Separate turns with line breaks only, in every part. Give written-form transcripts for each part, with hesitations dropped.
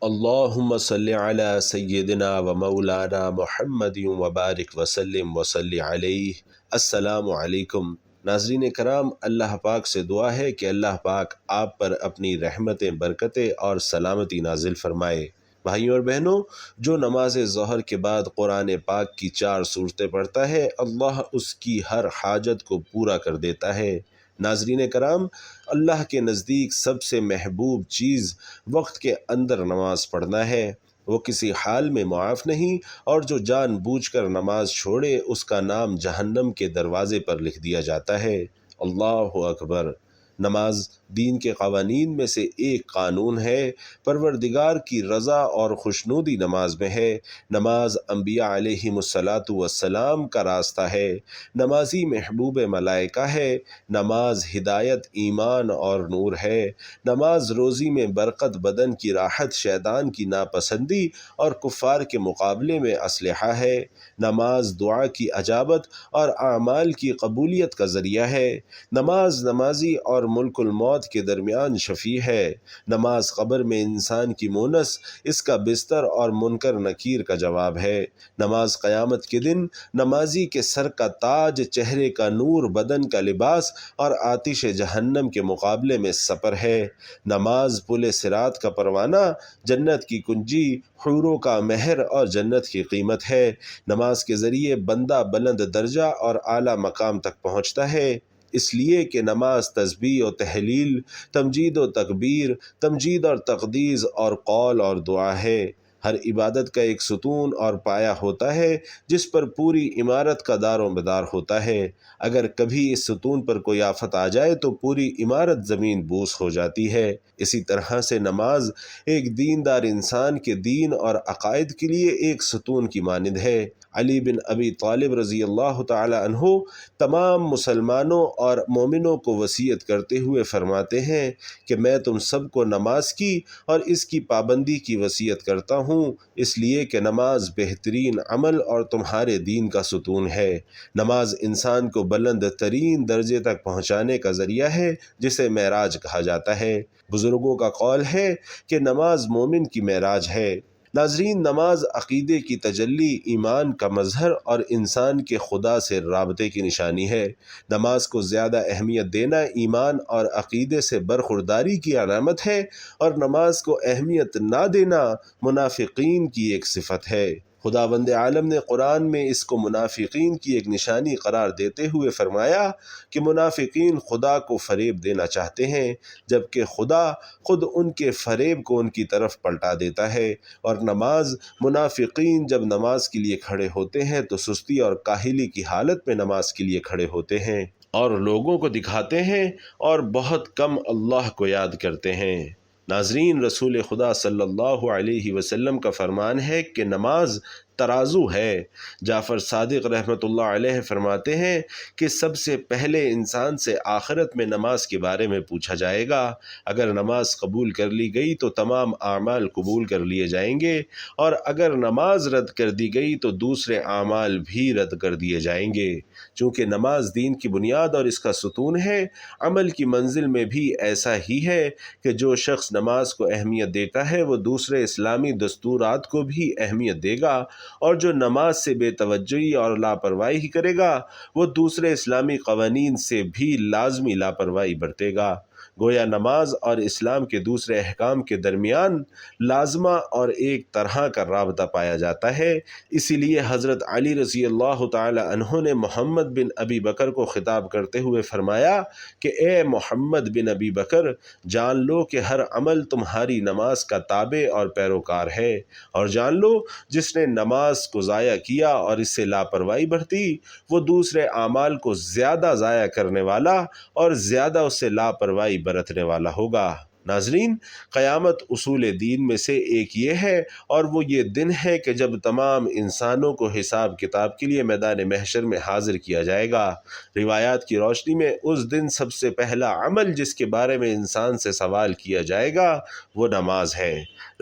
اللہم صلی علی سیدنا و مولانا محمد و بارک وسلم وصلی علیہ۔ السلام علیکم۔ ناظرین کرام، اللہ پاک سے دعا ہے کہ اللہ پاک آپ پر اپنی رحمتیں، برکتیں اور سلامتی نازل فرمائے۔ بھائیوں اور بہنوں، جو نماز ظہر کے بعد قرآن پاک کی 4 سورتیں پڑھتا ہے، اللہ اس کی ہر حاجت کو پورا کر دیتا ہے۔ ناظرین کرام، اللہ کے نزدیک سب سے محبوب چیز وقت کے اندر نماز پڑھنا ہے۔ وہ کسی حال میں معاف نہیں، اور جو جان بوجھ کر نماز چھوڑے اس کا نام جہنم کے دروازے پر لکھ دیا جاتا ہے۔ اللہ اکبر۔ نماز دین کے قوانین میں سے ایک قانون ہے۔ پروردگار کی رضا اور خوشنودی نماز میں ہے۔ نماز انبیاء علیہم الصلاۃ والسلام کا راستہ ہے۔ نمازی محبوب ملائکہ ہے۔ نماز ہدایت، ایمان اور نور ہے۔ نماز روزی میں برکت، بدن کی راحت، شیطان کی ناپسندی اور کفار کے مقابلے میں اسلحہ ہے۔ نماز دعا کی اجابت اور اعمال کی قبولیت کا ذریعہ ہے۔ نمازی اور ملک الموت کے درمیان شفیع ہے۔ نماز قبر میں انسان کی مونس، اس کا بستر اور منکر نکیر کا جواب ہے۔ نماز قیامت کے دن نمازی کے سر کا تاج، چہرے کا نور، بدن کا لباس اور آتش جہنم کے مقابلے میں سپر ہے۔ نماز پل صراط کا پروانہ، جنت کی کنجی، حوروں کا مہر اور جنت کی قیمت ہے۔ نماز کے ذریعے بندہ بلند درجہ اور اعلیٰ مقام تک پہنچتا ہے، اس لیے کہ نماز تسبیح و تحلیل، تمجید و تکبیر، تمجید اور تقدیس اور قول اور دعا ہے۔ ہر عبادت کا ایک ستون اور پایہ ہوتا ہے جس پر پوری عمارت کا دار و مدار ہوتا ہے۔ اگر کبھی اس ستون پر کوئی آفت آ جائے تو پوری عمارت زمین بوس ہو جاتی ہے۔ اسی طرح سے نماز ایک دیندار انسان کے دین اور عقائد کے لیے ایک ستون کی مانند ہے۔ علی بن ابی طالب رضی اللہ تعالی عنہ تمام مسلمانوں اور مومنوں کو وصیت کرتے ہوئے فرماتے ہیں کہ میں تم سب کو نماز کی اور اس کی پابندی کی وصیت کرتا ہوں، اس لیے کہ نماز بہترین عمل اور تمہارے دین کا ستون ہے۔ نماز انسان کو بلند ترین درجے تک پہنچانے کا ذریعہ ہے جسے معراج کہا جاتا ہے۔ بزرگوں کا قول ہے کہ نماز مومن کی معراج ہے۔ ناظرین، نماز عقیدے کی تجلی، ایمان کا مظہر اور انسان کے خدا سے رابطے کی نشانی ہے۔ نماز کو زیادہ اہمیت دینا ایمان اور عقیدے سے برخورداری کی علامت ہے، اور نماز کو اہمیت نہ دینا منافقین کی ایک صفت ہے۔ خداوند عالم نے قرآن میں اس کو منافقین کی ایک نشانی قرار دیتے ہوئے فرمایا کہ منافقین خدا کو فریب دینا چاہتے ہیں، جبکہ خدا خود ان کے فریب کو ان کی طرف پلٹا دیتا ہے۔ اور منافقین جب نماز کے لیے کھڑے ہوتے ہیں تو سستی اور کاہلی کی حالت میں نماز کے لیے کھڑے ہوتے ہیں اور لوگوں کو دکھاتے ہیں اور بہت کم اللہ کو یاد کرتے ہیں۔ ناظرین، رسول خدا صلی اللہ علیہ وسلم کا فرمان ہے کہ نماز ترازو ہے۔ جعفر صادق رحمۃ اللہ علیہ فرماتے ہیں کہ سب سے پہلے انسان سے آخرت میں نماز کے بارے میں پوچھا جائے گا۔ اگر نماز قبول کر لی گئی تو تمام اعمال قبول کر لیے جائیں گے، اور اگر نماز رد کر دی گئی تو دوسرے اعمال بھی رد کر دیے جائیں گے۔ چونکہ نماز دین کی بنیاد اور اس کا ستون ہے، عمل کی منزل میں بھی ایسا ہی ہے کہ جو شخص نماز کو اہمیت دیتا ہے وہ دوسرے اسلامی دستورات کو بھی اہمیت دے گا، اور جو نماز سے بے توجہی اور لاپرواہی کرے گا وہ دوسرے اسلامی قوانین سے بھی لازمی لاپرواہی برتے گا۔ گویا نماز اور اسلام کے دوسرے احکام کے درمیان لازمہ اور ایک طرح کا رابطہ پایا جاتا ہے۔ اسی لیے حضرت علی رضی اللہ تعالی عنہ نے محمد بن ابی بکر کو خطاب کرتے ہوئے فرمایا کہ اے محمد بن ابی بکر، جان لو کہ ہر عمل تمہاری نماز کا تابع اور پیروکار ہے، اور جان لو جس نے نماز کو ضائع کیا اور اس سے لاپرواہی برتی وہ دوسرے اعمال کو زیادہ ضائع کرنے والا اور زیادہ اس سے لاپرواہی برتنے والا ہوگا۔ ناظرین، قیامت اصول دین میں سے ایک یہ ہے، اور وہ یہ دن ہے کہ جب تمام انسانوں کو حساب کتاب کے لیے میدان محشر میں حاضر کیا جائے گا۔ روایات کی روشنی میں اس دن سب سے پہلا عمل جس کے بارے میں انسان سے سوال کیا جائے گا وہ نماز ہے۔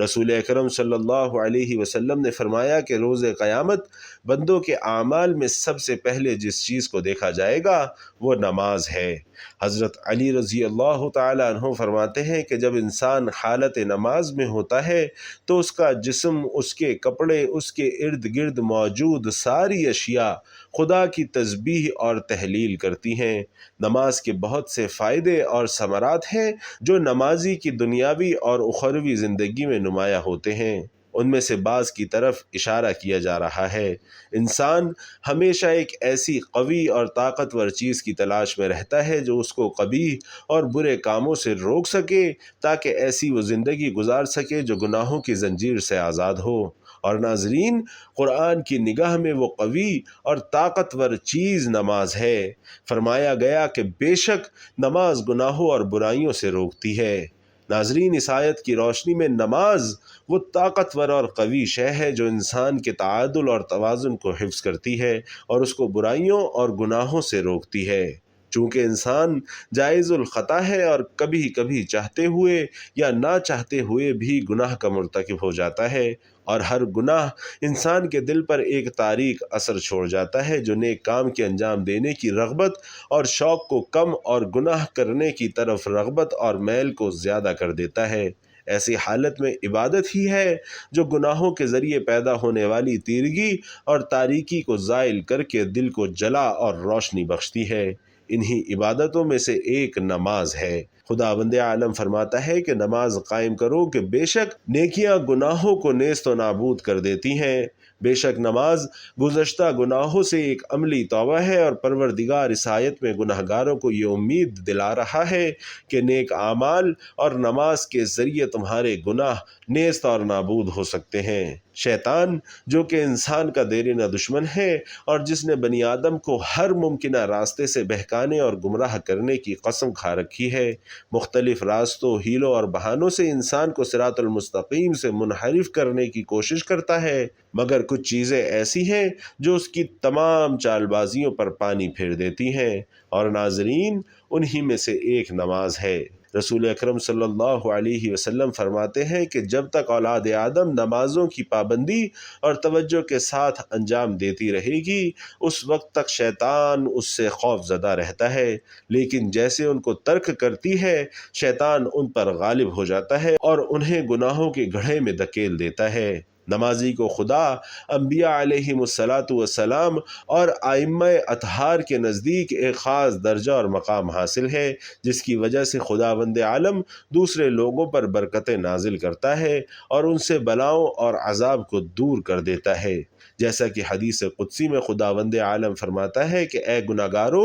رسول اکرم صلی اللہ علیہ وسلم نے فرمایا کہ روز قیامت بندوں کے اعمال میں سب سے پہلے جس چیز کو دیکھا جائے گا وہ نماز ہے۔ حضرت علی رضی اللہ تعالیٰ عنہ فرماتے ہیں کہ جب انسان حالت نماز میں ہوتا ہے تو اس کا جسم، اس کے کپڑے، اس کے ارد گرد موجود ساری اشیاء خدا کی تسبیح اور تحلیل کرتی ہیں۔ نماز کے بہت سے فائدے اور ثمرات ہیں جو نمازی کی دنیاوی اور اخروی زندگی میں نمایاں ہوتے ہیں۔ ان میں سے بعض کی طرف اشارہ کیا جا رہا ہے۔ انسان ہمیشہ ایک ایسی قوی اور طاقتور چیز کی تلاش میں رہتا ہے جو اس کو قبیح اور برے کاموں سے روک سکے، تاکہ ایسی وہ زندگی گزار سکے جو گناہوں کی زنجیر سے آزاد ہو۔ اور ناظرین، قرآن کی نگاہ میں وہ قوی اور طاقتور چیز نماز ہے۔ فرمایا گیا کہ بے شک نماز گناہوں اور برائیوں سے روکتی ہے۔ ناظرین، اس آیت کی روشنی میں نماز وہ طاقتور اور قوی شے ہے جو انسان کے تعادل اور توازن کو حفظ کرتی ہے اور اس کو برائیوں اور گناہوں سے روکتی ہے۔ چونکہ انسان جائز الخطا ہے اور کبھی کبھی چاہتے ہوئے یا نہ چاہتے ہوئے بھی گناہ کا مرتکب ہو جاتا ہے، اور ہر گناہ انسان کے دل پر ایک تاریک اثر چھوڑ جاتا ہے جو نیک کام کے انجام دینے کی رغبت اور شوق کو کم اور گناہ کرنے کی طرف رغبت اور میل کو زیادہ کر دیتا ہے۔ ایسی حالت میں عبادت ہی ہے جو گناہوں کے ذریعے پیدا ہونے والی تیرگی اور تاریکی کو زائل کر کے دل کو جلا اور روشنی بخشتی ہے۔ انہی عبادتوں میں سے ایک نماز ہے۔ خداوند عالم فرماتا ہے کہ نماز قائم کرو کہ بے شک نیکیاں گناہوں کو نیست و نابود کر دیتی ہیں۔ بے شک نماز گزشتہ گناہوں سے ایک عملی توبہ ہے، اور پروردگار اس آیت میں گناہگاروں کو یہ امید دلا رہا ہے کہ نیک اعمال اور نماز کے ذریعے تمہارے گناہ نیست اور نابود ہو سکتے ہیں۔ شیطان، جو کہ انسان کا دیرینہ دشمن ہے اور جس نے بنی آدم کو ہر ممکنہ راستے سے بہکانے اور گمراہ کرنے کی قسم کھا رکھی ہے، مختلف راستوں، ہیلوں اور بہانوں سے انسان کو صراط المستقیم سے منحرف کرنے کی کوشش کرتا ہے، مگر کچھ چیزیں ایسی ہیں جو اس کی تمام چال بازیوں پر پانی پھیر دیتی ہیں، اور ناظرین، انہی میں سے ایک نماز ہے۔ رسول اکرم صلی اللہ علیہ وسلم فرماتے ہیں کہ جب تک اولاد آدم نمازوں کی پابندی اور توجہ کے ساتھ انجام دیتی رہے گی، اس وقت تک شیطان اس سے خوف زدہ رہتا ہے، لیکن جیسے ان کو ترک کرتی ہے، شیطان ان پر غالب ہو جاتا ہے اور انہیں گناہوں کے گڑھے میں دھکیل دیتا ہے۔ نمازی کو خدا، انبیاء علیہم السلام اور ائمہ اطہار کے نزدیک ایک خاص درجہ اور مقام حاصل ہے، جس کی وجہ سے خداوند عالم دوسرے لوگوں پر برکتیں نازل کرتا ہے اور ان سے بلاؤں اور عذاب کو دور کر دیتا ہے۔ جیسا کہ حدیث قدسی میں خداوند عالم فرماتا ہے کہ اے گناہگارو،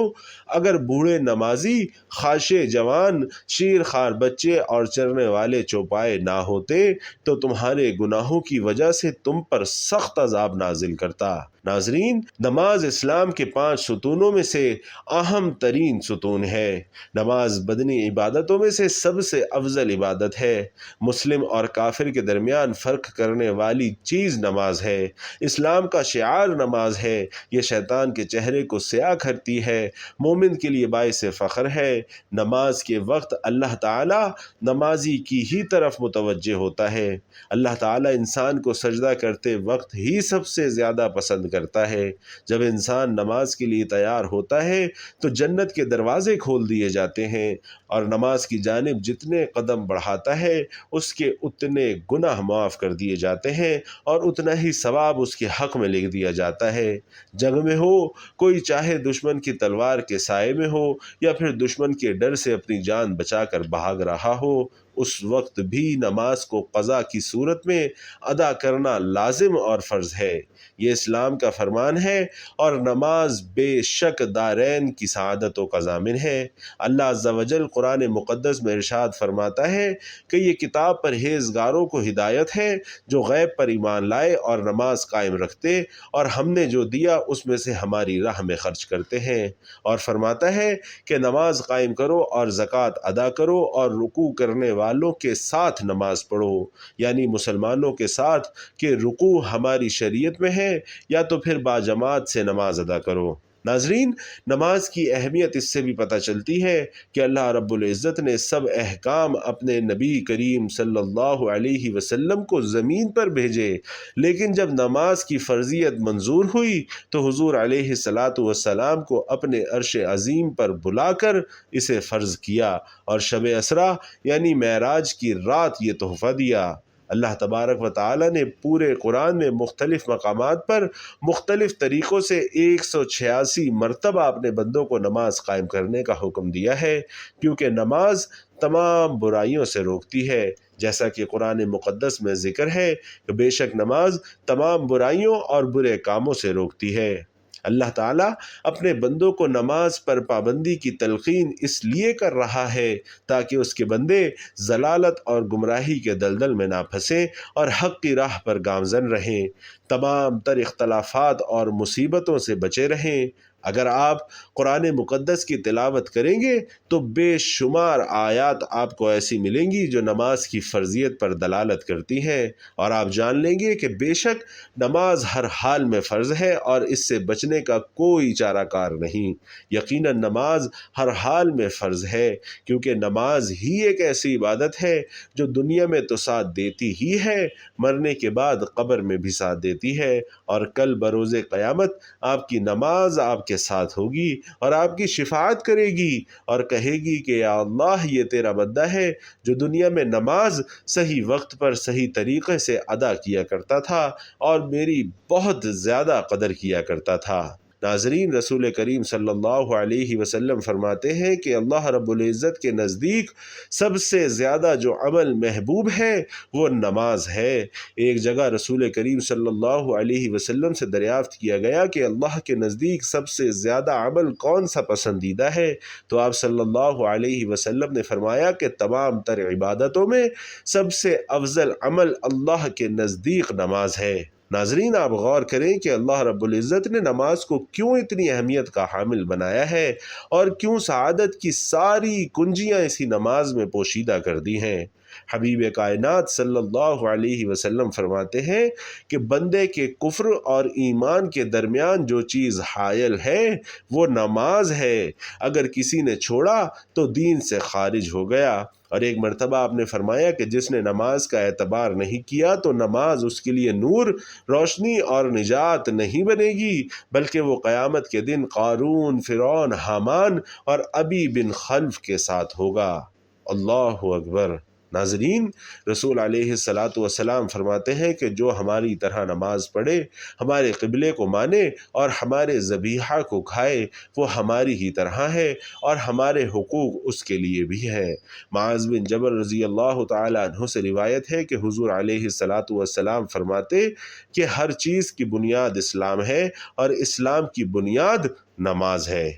اگر بوڑھے نمازی، خاشع جوان، شیر خوار بچے اور چرنے والے چوپائے نہ ہوتے تو تمہارے گناہوں کی وجہ سے تم پر سخت عذاب نازل کرتا۔ ناظرین، نماز اسلام کے 5 ستونوں میں سے اہم ترین ستون ہے۔ نماز بدنی عبادتوں میں سے سب سے افضل عبادت ہے۔ مسلم اور کافر کے درمیان فرق کرنے والی چیز نماز ہے۔ اسلام کا شعار نماز ہے۔ یہ شیطان کے چہرے کو سیاہ کرتی ہے، مومن کے لیے باعث فخر ہے۔ نماز کے وقت اللہ تعالی نمازی کی ہی طرف متوجہ ہوتا ہے۔ اللہ تعالی انسان کو سجدہ کرتے وقت ہی سب سے زیادہ پسند کرتا ہے۔ جب انسان نماز کے لیے تیار ہوتا ہے تو جنت کے دروازے کھول دیے جاتے ہیں، اور نماز کی جانب جتنے قدم بڑھاتا ہے اس کے اتنے گناہ معاف کر دیے جاتے ہیں اور اتنا ہی ثواب اس کے حق میں لکھ دیا جاتا ہے۔ جنگ میں ہو، کوئی چاہے دشمن کی تلوار کے سائے میں ہو یا پھر دشمن کے ڈر سے اپنی جان بچا کر بھاگ رہا ہو، اس وقت بھی نماز کو قضا کی صورت میں ادا کرنا لازم اور فرض ہے۔ یہ اسلام کا فرمان ہے، اور نماز بے شک دارین کی سعادتوں کا ضامن ہے۔ اللہ عز و جل قرآن مقدس میں ارشاد فرماتا ہے کہ یہ کتاب پرہیزگاروں کو ہدایت ہے جو غیب پر ایمان لائے اور نماز قائم رکھتے اور ہم نے جو دیا اس میں سے ہماری راہ میں خرچ کرتے ہیں، اور فرماتا ہے کہ نماز قائم کرو اور زکوٰۃ ادا کرو اور رکوع کرنے والوں کے ساتھ نماز پڑھو، یعنی مسلمانوں کے ساتھ، کہ رکوع ہماری شریعت میں ہے، یا تو پھر باجماعت سے نماز ادا کرو۔ ناظرین، نماز کی اہمیت اس سے بھی پتہ چلتی ہے کہ اللہ رب العزت نے سب احکام اپنے نبی کریم صلی اللہ علیہ وسلم کو زمین پر بھیجے، لیکن جب نماز کی فرضیت منظور ہوئی تو حضور علیہ الصلاۃ والسلام کو اپنے عرش عظیم پر بلا کر اسے فرض کیا اور شب اسریٰ یعنی معراج کی رات یہ تحفہ دیا۔ اللہ تبارک و تعالی نے پورے قرآن میں مختلف مقامات پر مختلف طریقوں سے 186 مرتبہ اپنے بندوں کو نماز قائم کرنے کا حکم دیا ہے، کیونکہ نماز تمام برائیوں سے روکتی ہے، جیسا کہ قرآن مقدس میں ذکر ہے کہ بے شک نماز تمام برائیوں اور برے کاموں سے روکتی ہے۔ اللہ تعالیٰ اپنے بندوں کو نماز پر پابندی کی تلقین اس لیے کر رہا ہے تاکہ اس کے بندے ضلالت اور گمراہی کے دلدل میں نہ پھنسیں اور حق کی راہ پر گامزن رہیں، تمام تر اختلافات اور مصیبتوں سے بچے رہیں۔ اگر آپ قرآن مقدس کی تلاوت کریں گے تو بے شمار آیات آپ کو ایسی ملیں گی جو نماز کی فرضیت پر دلالت کرتی ہیں، اور آپ جان لیں گے کہ بے شک نماز ہر حال میں فرض ہے اور اس سے بچنے کا کوئی چارہ کار نہیں۔ یقیناً نماز ہر حال میں فرض ہے، کیونکہ نماز ہی ایک ایسی عبادت ہے جو دنیا میں تو ساتھ دیتی ہی ہے، مرنے کے بعد قبر میں بھی ساتھ دیتی ہے، اور کل بروز قیامت آپ کی نماز آپ کے ساتھ ہوگی اور آپ کی شفاعت کرے گی اور کہے گی کہ یا اللہ، یہ تیرا بندہ ہے جو دنیا میں نماز صحیح وقت پر صحیح طریقے سے ادا کیا کرتا تھا اور میری بہت زیادہ قدر کیا کرتا تھا۔ ناظرین، رسول کریم صلی اللہ علیہ وسلم فرماتے ہیں کہ اللہ رب العزت کے نزدیک سب سے زیادہ جو عمل محبوب ہے وہ نماز ہے۔ ایک جگہ رسول کریم صلی اللہ علیہ وسلم سے دریافت کیا گیا کہ اللہ کے نزدیک سب سے زیادہ عمل کون سا پسندیدہ ہے، تو آپ صلی اللہ علیہ وسلم نے فرمایا کہ تمام تر عبادتوں میں سب سے افضل عمل اللہ کے نزدیک نماز ہے۔ ناظرین، آپ غور کریں کہ اللہ رب العزت نے نماز کو کیوں اتنی اہمیت کا حامل بنایا ہے اور کیوں سعادت کی ساری کنجیاں اسی نماز میں پوشیدہ کر دی ہیں۔ حبیب کائنات صلی اللہ علیہ وسلم فرماتے ہیں کہ بندے کے کفر اور ایمان کے درمیان جو چیز حائل ہے وہ نماز ہے، اگر کسی نے چھوڑا تو دین سے خارج ہو گیا۔ اور ایک مرتبہ آپ نے فرمایا کہ جس نے نماز کا اعتبار نہیں کیا تو نماز اس کے لیے نور، روشنی اور نجات نہیں بنے گی، بلکہ وہ قیامت کے دن قارون، فرعون، حامان اور ابی بن خلف کے ساتھ ہوگا۔ اللہ اکبر۔ ناظرین، رسول علیہ الصلاۃ والسلام فرماتے ہیں کہ جو ہماری طرح نماز پڑھے، ہمارے قبلے کو مانے اور ہمارے ذبیحہ کو کھائے، وہ ہماری ہی طرح ہے اور ہمارے حقوق اس کے لیے بھی ہیں۔ معاذ بن جبل رضی اللہ تعالیٰ عنہ سے روایت ہے کہ حضور علیہ الصلاۃ والسلام فرماتے کہ ہر چیز کی بنیاد اسلام ہے اور اسلام کی بنیاد نماز ہے۔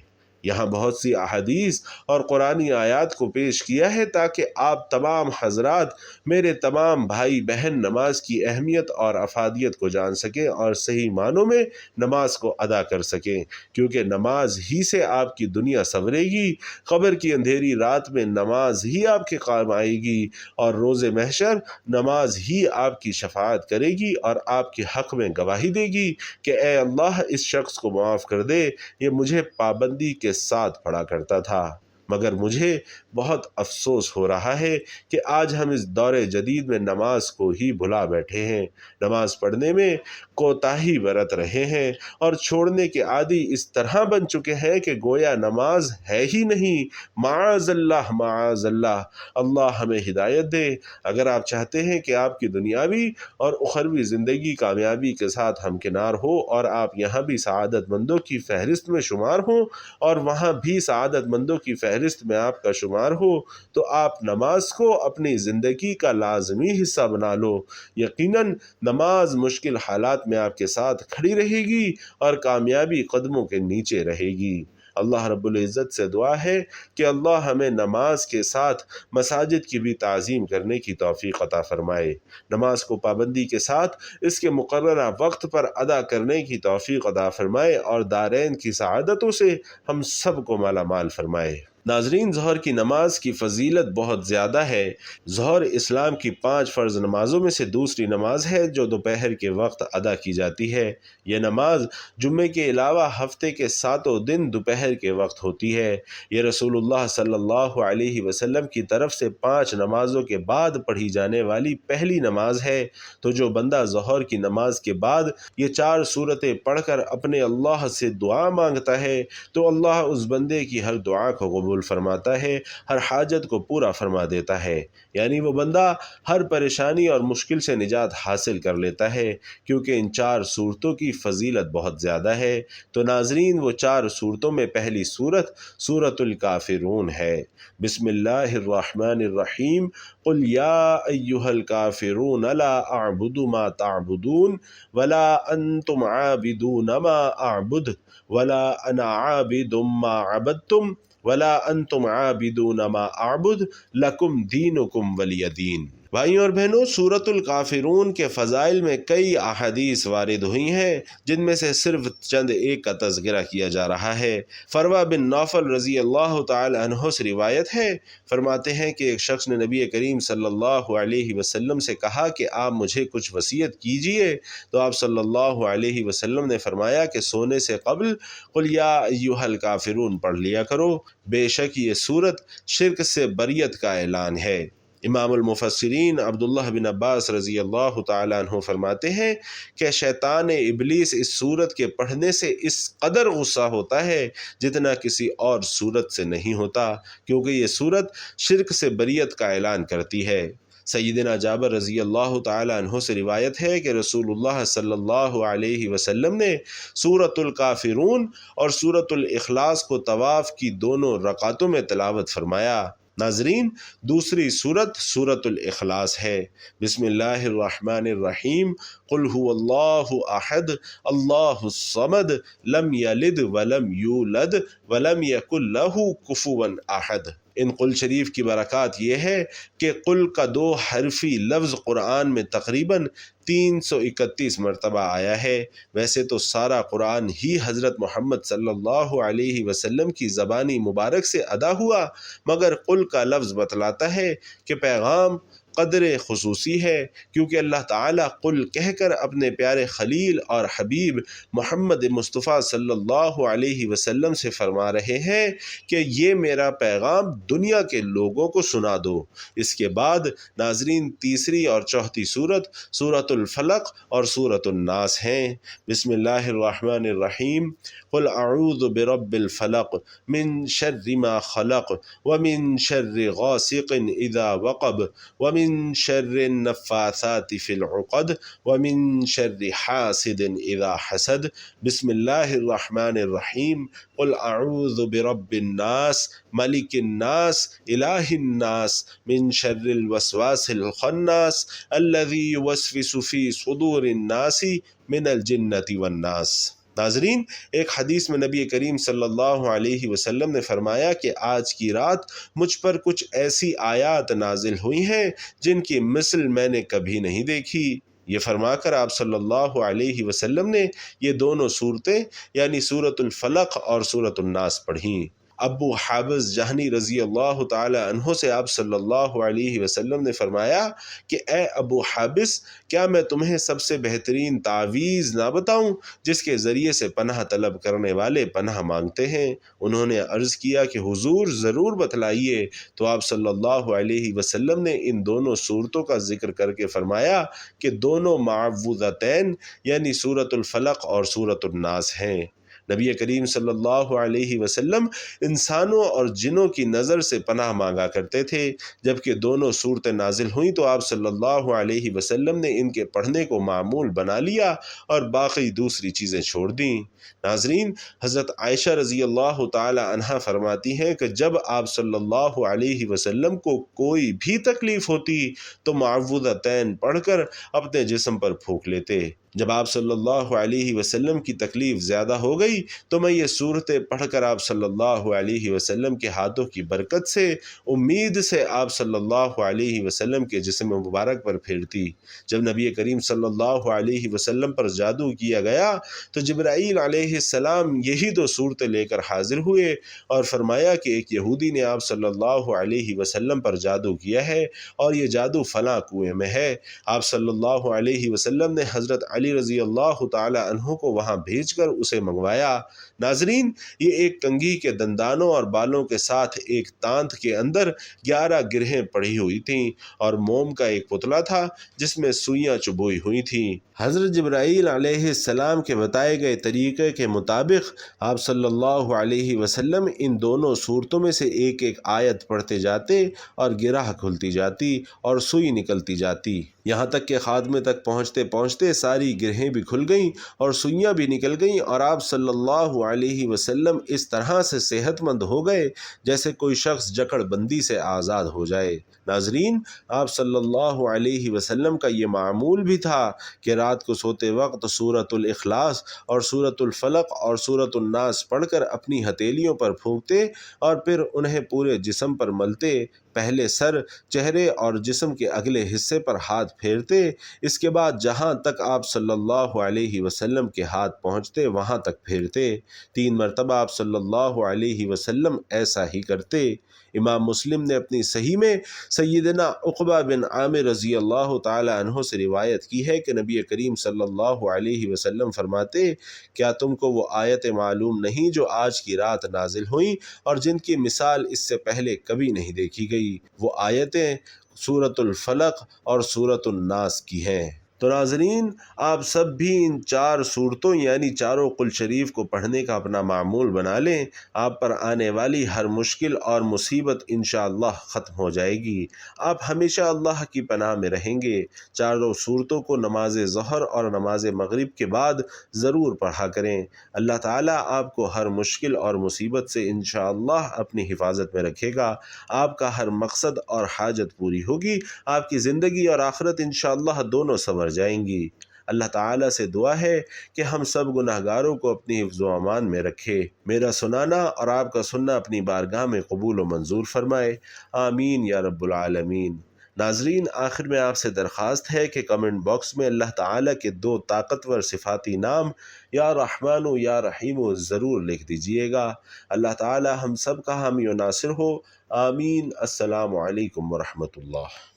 یہاں بہت سی احادیث اور قرآنی آیات کو پیش کیا ہے تاکہ آپ تمام حضرات، میرے تمام بھائی بہن، نماز کی اہمیت اور افادیت کو جان سکیں اور صحیح معنوں میں نماز کو ادا کر سکیں، کیونکہ نماز ہی سے آپ کی دنیا سنورے گی، قبر کی اندھیری رات میں نماز ہی آپ کے کام آئے گی، اور روز محشر نماز ہی آپ کی شفاعت کرے گی اور آپ کے حق میں گواہی دے گی کہ اے اللہ، اس شخص کو معاف کر دے، یہ مجھے پابندی کے ساتھ پڑھا کرتا تھا۔ مگر مجھے بہت افسوس ہو رہا ہے کہ آج ہم اس دور جدید میں نماز کو ہی بھلا بیٹھے ہیں، نماز پڑھنے میں کوتاہی برت رہے ہیں اور چھوڑنے کے عادی اس طرح بن چکے ہیں کہ گویا نماز ہے ہی نہیں۔ معاذ اللہ، معاذ اللہ، اللہ ہمیں ہدایت دے۔ اگر آپ چاہتے ہیں کہ آپ کی دنیاوی اور اخروی زندگی کامیابی کے ساتھ ہمکنار ہو اور آپ یہاں بھی سعادت مندوں کی فہرست میں شمار ہوں اور وہاں بھی سعادت مندوں کی فہرست میں آپ کا شمار ہو، تو آپ نماز کو اپنی زندگی کا لازمی حصہ بنا لو۔ یقیناً نماز مشکل حالات میں آپ کے ساتھ کھڑی رہے گی اور کامیابی قدموں کے نیچے رہے گی۔ اللہ رب العزت سے دعا ہے کہ اللہ ہمیں نماز کے ساتھ مساجد کی بھی تعظیم کرنے کی توفیق عطا فرمائے، نماز کو پابندی کے ساتھ اس کے مقررہ وقت پر ادا کرنے کی توفیق عطا فرمائے اور دارین کی سعادتوں سے ہم سب کو مالا مال فرمائے۔ ناظرین، ظہر کی نماز کی فضیلت بہت زیادہ ہے۔ ظہر اسلام کی 5 فرض نمازوں میں سے دوسری نماز ہے جو دوپہر کے وقت ادا کی جاتی ہے۔ یہ نماز جمعے کے علاوہ ہفتے کے 7 دن دوپہر کے وقت ہوتی ہے۔ یہ رسول اللہ صلی اللہ علیہ وسلم کی طرف سے 5 نمازوں کے بعد پڑھی جانے والی پہلی نماز ہے۔ تو جو بندہ ظہر کی نماز کے بعد یہ 4 سورتیں پڑھ کر اپنے اللہ سے دعا مانگتا ہے تو اللہ اس بندے کی ہر دعا کو قبول فرماتا ہے، ہر حاجت کو پورا فرما دیتا ہے، یعنی وہ بندہ ہر پریشانی اور مشکل سے نجات حاصل کر لیتا ہے، کیونکہ ان 4 صورتوں کی فضیلت بہت زیادہ ہے۔ تو ناظرین، وہ 4 صورتوں میں پہلی صورت سورۃ الکافرون ہے۔ بسم اللہ الرحمن الرحیم، قل یا ایہا الکافرون لا اعبد ما تعبدون ولا انتم عابدون ما اعبد ولا انا عابد ما عبدتم ولا انتم عابدون ما اعبد لکم دینکم ولی دین۔ بھائیوں اور بہنوں، سورۃ الکافرون کے فضائل میں کئی احادیث وارد ہوئی ہیں، جن میں سے صرف چند ایک کا تذکرہ کیا جا رہا ہے۔ فروہ بن نوفل رضی اللہ تعالی عنہ سے روایت ہے، فرماتے ہیں کہ ایک شخص نے نبی کریم صلی اللہ علیہ وسلم سے کہا کہ آپ مجھے کچھ وصیت کیجئے، تو آپ صلی اللہ علیہ وسلم نے فرمایا کہ سونے سے قبل قل یا ایھا الکافرون پڑھ لیا کرو، بے شک یہ سورت شرک سے بریت کا اعلان ہے۔ امام المفسرین عبداللہ بن عباس رضی اللہ تعالیٰ عنہ فرماتے ہیں کہ شیطان ابلیس اس سورت کے پڑھنے سے اس قدر غصہ ہوتا ہے جتنا کسی اور سورت سے نہیں ہوتا، کیونکہ یہ سورت شرک سے بریت کا اعلان کرتی ہے۔ سیدنا جابر رضی اللہ تعالیٰ عنہ سے روایت ہے کہ رسول اللہ صلی اللہ علیہ وسلم نے سورۃ الکافرون اور سورۃ الاخلاص کو طواف کی دونوں رکعتوں میں تلاوت فرمایا۔ ناظرین، دوسری سورت سورۃ الاخلاص ہے۔ بسم اللہ الرحمن الرحیم، قل هو اللہ احد اللہ الصمد لم یلد ولم یولد ولم یکن له کفوا احد۔ ان قل شریف کی برکات یہ ہے کہ قل کا 2 حرفی لفظ قرآن میں تقریباً 331 مرتبہ آیا ہے۔ ویسے تو سارا قرآن ہی حضرت محمد صلی اللہ علیہ وسلم کی زبانی مبارک سے ادا ہوا، مگر قل کا لفظ بتلاتا ہے کہ پیغام قدر خصوصی ہے، کیونکہ اللہ تعالیٰ قل کہہ کر اپنے پیارے خلیل اور حبیب محمد مصطفیٰ صلی اللہ علیہ وسلم سے فرما رہے ہیں کہ یہ میرا پیغام دنیا کے لوگوں کو سنا دو۔ اس کے بعد ناظرین تیسری اور چوتھی سورت سورۃ الفلق اور سورۃ الناس ہیں۔ بسم اللہ الرحمن الرحیم، قل اعوذ برب الفلق من شر ما خلق ومن شر غاسق اذا وقب ومن شر النفاثات في العقد ومن شر حاسد اذا حسد۔ بسم اللہ الرحمن الرحیم، قل اعوذ برب الناس ملک الناس الہ الناس من شر الوسواس الخناس الذي يوسوس في صدور الناس من الجنة والناس۔ ناظرین، ایک حدیث میں نبی کریم صلی اللہ علیہ وسلم نے فرمایا کہ آج کی رات مجھ پر کچھ ایسی آیات نازل ہوئی ہیں جن کی مثل میں نے کبھی نہیں دیکھی۔ یہ فرما کر آپ صلی اللہ علیہ وسلم نے یہ دونوں صورتیں یعنی سورۃ الفلق اور سورۃ الناس پڑھیں۔ ابو حابس جہنی رضی اللہ تعالی عنہ سے آپ صلی اللہ علیہ وسلم نے فرمایا کہ اے ابو حابس، کیا میں تمہیں سب سے بہترین تعویذ نہ بتاؤں جس کے ذریعے سے پناہ طلب کرنے والے پناہ مانگتے ہیں؟ انہوں نے عرض کیا کہ حضور ضرور بتلائیے، تو آپ صلی اللہ علیہ وسلم نے ان دونوں صورتوں کا ذکر کر کے فرمایا کہ دونوں معوذتین یعنی سورۃ الفلق اور سورۃ الناس ہیں۔ نبی کریم صلی اللہ علیہ وسلم انسانوں اور جنوں کی نظر سے پناہ مانگا کرتے تھے، جبکہ دونوں صورتیں نازل ہوئیں تو آپ صلی اللہ علیہ وسلم نے ان کے پڑھنے کو معمول بنا لیا اور باقی دوسری چیزیں چھوڑ دیں۔ ناظرین، حضرت عائشہ رضی اللہ تعالی عنہا فرماتی ہیں کہ جب آپ صلی اللہ علیہ وسلم کو کوئی بھی تکلیف ہوتی تو معوذتین پڑھ کر اپنے جسم پر پھونک لیتے۔ جب آپ صلی اللہ علیہ وسلم کی تکلیف زیادہ ہو گئی تو میں یہ صورتیں پڑھ کر آپ صلی اللہ علیہ وسلم کے ہاتھوں کی برکت سے امید سے آپ صلی اللہ علیہ وسلم کے جسم مبارک پر پھیرتی۔ جب نبی کریم صلی اللہ علیہ وسلم پر جادو کیا گیا تو جبرائیل علیہ السلام یہی دو صورتیں لے کر حاضر ہوئے اور فرمایا کہ ایک یہودی نے آپ صلی اللہ علیہ وسلم پر جادو کیا ہے اور یہ جادو فلاں کنویں میں ہے۔ آپ صلی اللہ علیہ وسلم نے حضرت علی رضی اللہ تعالی عنہ کو وہاں بھیج کر اسے منگوایا۔ ناظرین، یہ ایک کنگھی کے دندانوں اور بالوں کے ساتھ ایک تانت کے اندر 11 گرہیں پڑی ہوئی تھیں اور موم کا ایک پتلا تھا جس میں سوئیاں چبوئی ہوئی تھیں۔ حضرت جبرائیل علیہ السلام کے بتائے گئے طریقے کے مطابق آپ صلی اللہ علیہ وسلم ان دونوں صورتوں میں سے ایک ایک آیت پڑھتے جاتے اور گرہ کھلتی جاتی اور سوئی نکلتی جاتی، یہاں تک کہ خاتمے تک پہنچتے پہنچتے ساری گرہیں بھی کھل گئیں اور سوئیاں بھی نکل گئیں اور آپ صلی اللہ علیہ وسلم اس طرح سے صحت مند ہو گئے جیسے کوئی شخص جکڑ بندی سے آزاد ہو جائے۔ ناظرین، آپ صلی اللہ علیہ وسلم کا یہ معمول بھی تھا کہ رات کو سوتے وقت سورۃ الاخلاص اور سورۃ الفلق اور سورۃ الناس پڑھ کر اپنی ہتھیلیوں پر پھونکتے اور پھر انہیں پورے جسم پر ملتے، پہلے سر، چہرے اور جسم کے اگلے حصے پر ہاتھ پھیرتے، اس کے بعد جہاں تک آپ صلی اللہ علیہ وسلم کے ہاتھ پہنچتے وہاں تک پھیرتے۔ 3 مرتبہ آپ صلی اللہ علیہ وسلم ایسا ہی کرتے۔ امام مسلم نے اپنی صحیح میں سیدنا عقبہ بن عامر رضی اللہ تعالی عنہ سے روایت کی ہے کہ نبی کریم صلی اللہ علیہ وسلم فرماتے، کیا تم کو وہ آیتیں معلوم نہیں جو آج کی رات نازل ہوئیں اور جن کی مثال اس سے پہلے کبھی نہیں دیکھی گئی؟ وہ آیتیں سورۃ الفلق اور سورۃ الناس کی ہیں۔ تو ناظرین، آپ سب بھی ان 4 صورتوں یعنی چاروں قل شریف کو پڑھنے کا اپنا معمول بنا لیں۔ آپ پر آنے والی ہر مشکل اور مصیبت انشاءاللہ ختم ہو جائے گی۔ آپ ہمیشہ اللہ کی پناہ میں رہیں گے۔ چاروں صورتوں کو نماز ظہر اور نماز مغرب کے بعد ضرور پڑھا کریں۔ اللہ تعالیٰ آپ کو ہر مشکل اور مصیبت سے انشاءاللہ اپنی حفاظت میں رکھے گا۔ آپ کا ہر مقصد اور حاجت پوری ہوگی۔ آپ کی زندگی اور آخرت انشاءاللہ دونوں سنور جائیں گی۔ اللہ تعالیٰ سے دعا ہے کہ ہم سب گناہگاروں کو اپنی حفظ و امان میں رکھے۔ میرا سنانا اور آپ کا سننا اپنی بارگاہ میں قبول و منظور فرمائے، آمین یا رب العالمین۔ ناظرین، آخر میں آپ سے درخواست ہے کہ کمنٹ باکس میں اللہ تعالیٰ کے 2 طاقتور صفاتی نام یا رحمان و یا رحیم ضرور لکھ دیجئے گا۔ اللہ تعالیٰ ہم سب کا حامی و ناصر ہو، آمین۔ السلام علیکم ورحمۃ اللہ۔